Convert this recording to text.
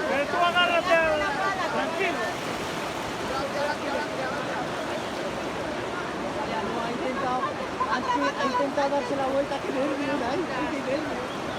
Pero tú agárrate, tranquilo. Ya no, ha intentado darse la vuelta, que nervio, ay, qué nervio.